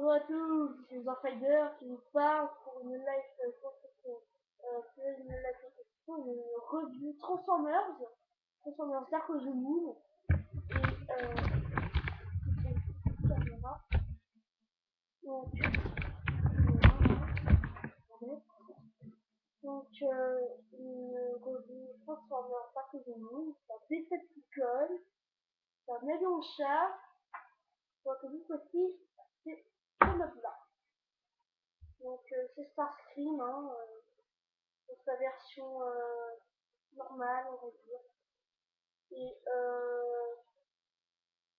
Bonjour à tous, c'est Warfighter qui vous parle pour une live construction, une review Transformers Dark of the Moon, et caméra. Donc, une review Transformers Dark of the Moon, c'est un Decepticon, c'est un avion de chat, donc vous aussi, c'est ce mode-là. Donc, c'est Starscream, dans sa version normale, on va dire. Et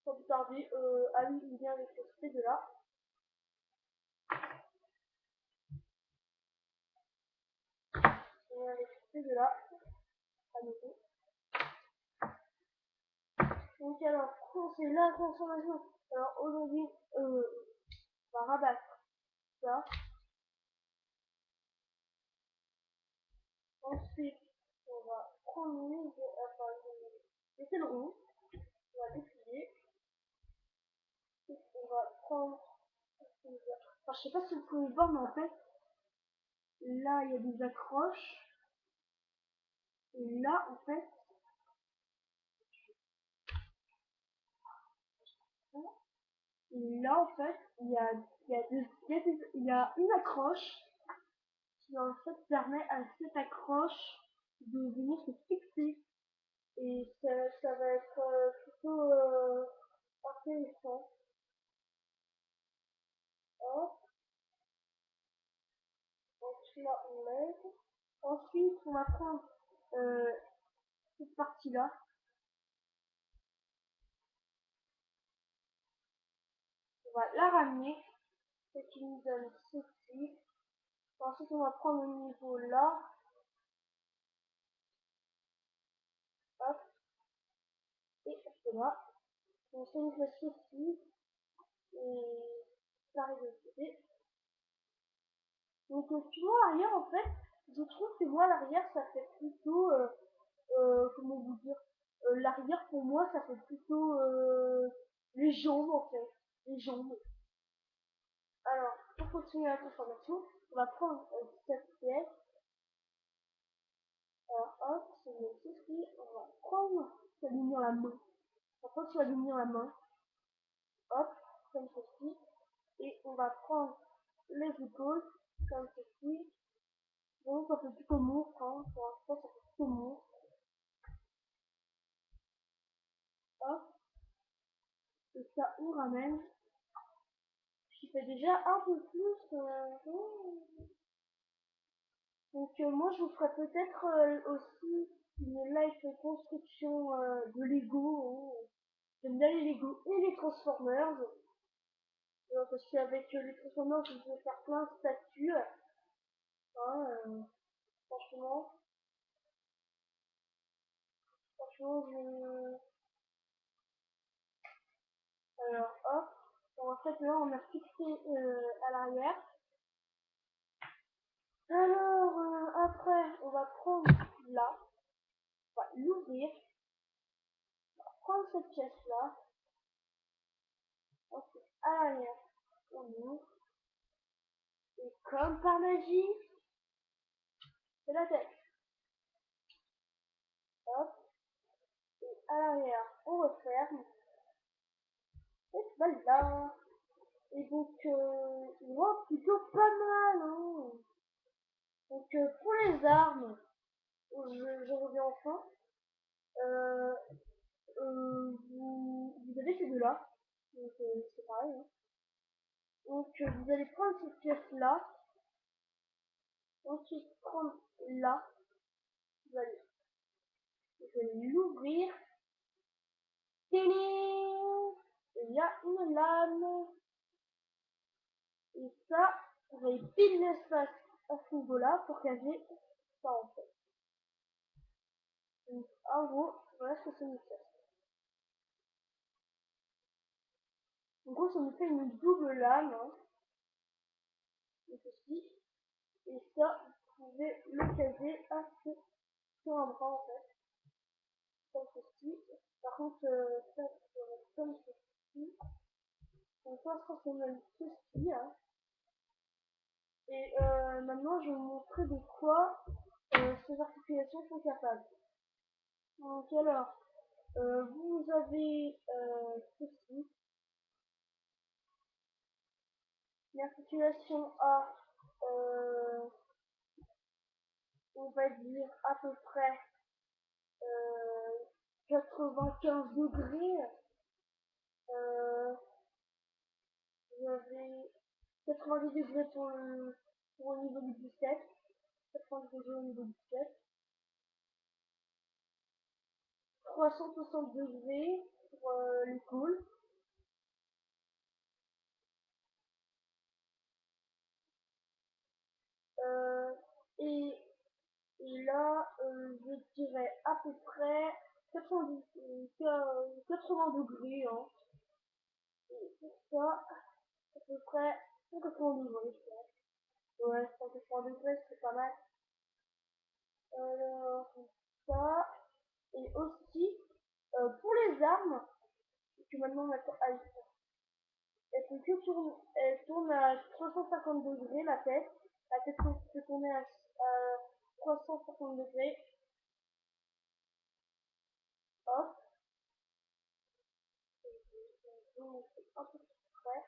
sans plus tarder, Ali il vient avec ce de là. Avec ce de là, à nouveau. Donc alors, c'est la transformation. Alors aujourd'hui, on va rabattre ça. Ensuite, on va prendre laisser le rond. On va déplier. On va prendre. Enfin, je sais pas si vous pouvez voir, mais en fait, là il y a des accroches. Et là, en fait, il y a une accroche qui en fait permet à cette accroche de venir se fixer. Et ça va être plutôt intéressant. Hop. Donc là on lève. Ensuite on va prendre cette partie là. On va la ramener. Ce qui nous donne ceci. Ensuite on va prendre le niveau là. Hop. Et voilà. Donc ça nous fait ceci. Et ça arrive de côté. Donc sinon l'arrière en fait, je trouve que moi l'arrière ça fait plutôt comment vous dire, l'arrière pour moi ça fait plutôt les jambes en fait, les jambes. Alors pour continuer la transformation, on va prendre cette pièce. Alors hop, c'est ceci, on va prendre s'aligner dans la main. On va prendre s'aligner dans la main. Hop, comme ceci. Et on va prendre les épaules comme ceci. Donc ça fait plutôt monstre, hein. Pour l'instant ça fait plutôt monstre. Hop, et ça on ramène. Je fais déjà un peu plus. Donc moi je vous ferai peut-être aussi une live construction de Lego. J'aime bien les Lego et les Transformers. Parce qu'avec les Transformers je peux faire plein de statues. Hein, franchement, je... Alors hop, en fait là on a fixé à l'arrière. Alors après on va prendre là, on va l'ouvrir, prendre cette pièce là, ensuite à l'arrière on ouvre, et comme par magie, c'est la tête. Hop, et à l'arrière on referme, et voilà. Et donc il voit plutôt pas mal, hein. Donc pour les armes, je reviens enfin. Vous avez ces deux là, donc c'est pareil, hein. Donc vous allez prendre cette pièce là, ensuite prendre là, vous allez l'ouvrir, et il y a une lame, et ça vous avez pile l'espace à ce niveau là pour caser ça en fait. Donc en gros voilà ce que ça nous fait. En gros ça nous fait une double lame, hein, et ceci, et ça vous pouvez le caser à sur un bras en fait, comme ceci. Par contre ça serait comme ceci. Donc ça sera son même ceci, hein. Et maintenant, je vais vous montrer de quoi ces articulations sont capables. Donc alors, vous avez ceci, l'articulation A, on va dire à peu près 95 degrés. Vous avez 90 degrés pour au niveau du biceps, 90 degrés au niveau du biceps, 360 degrés pour l'épaule, euh, et, et là, je dirais à peu près 90, 80 degrés, hein. Et pour ça, à peu près 180 degrés, je pense. Ouais, 180 degrés, c'est pas mal. Alors, ça, et aussi, pour les armes, que maintenant, elle tourne à 350 degrés, la tête. La tête peut tourner à 350 degrés. Hop. Donc, un peu plus près.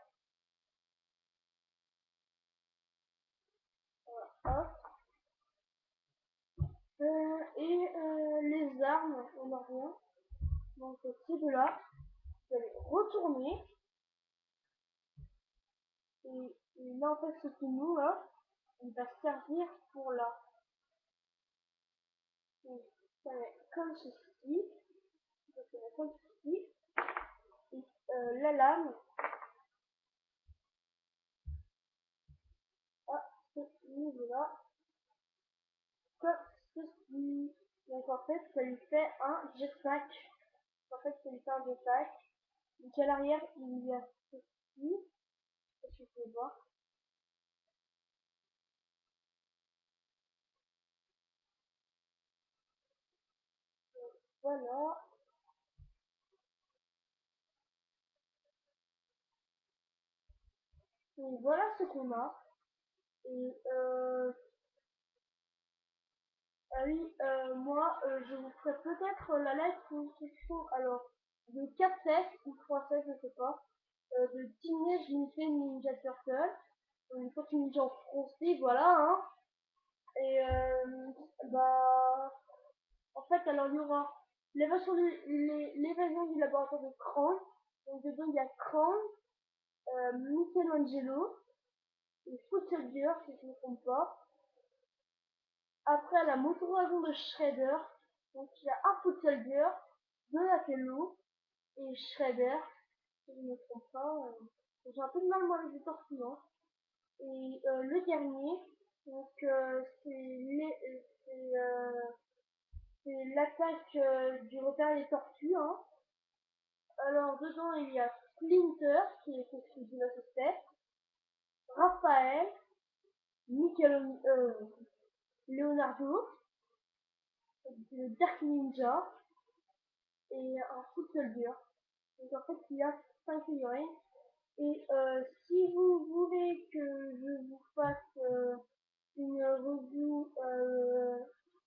Voilà, hop. Les armes, on en revient. Donc, ces deux-là, vous allez retourner. Et là, en fait, ce pignon là, il va servir pour là. Donc, ça va être comme ceci. Ça va être comme ceci. Et la lame, à ce niveau-là, comme ceci. Donc, en fait, ça lui fait un jetpack. En fait, ça lui fait un jetpack. Donc, à l'arrière, il y a ceci. Je sais pas si vous pouvez voir. Voilà. Donc, voilà ce qu'on a. Et ah oui, moi, je vous ferai peut-être la lettre construction, alors, de 4 ou 3 je sais pas, de Teenage Mutant Ninja Turtle, une sorte de ninja en français, voilà, hein. Et bah, en fait, alors il y aura l'évasion du laboratoire de Krang, donc dedans il y a Krang, Michelangelo, et Foot Soldier, si je ne me trompe pas. Après, la motorisation de Shredder. Donc, il y a un Foot Soldier, Donatello et Shredder. Si je ne me trompe pas. J'ai un peu de mal, moi, avec les tortues. Hein. Et le dernier, donc, c'est l'attaque du repère des tortues. Hein. Alors, dedans, il y a Splinter, qui est écrit de la tête, Raphaël, Leonardo, le Dark Ninja et un Foot Soldier. Donc en fait, il y a 5 figurines. Et si vous voulez que je vous fasse une review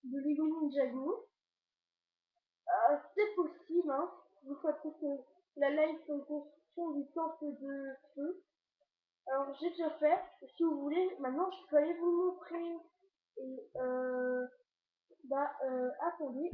de Lego Ninjago, c'est possible. Hein. Vous faites la live sur la construction du temple de feu. Alors j'ai déjà fait. Si vous voulez, maintenant je peux aller vous montrer. Et attendez.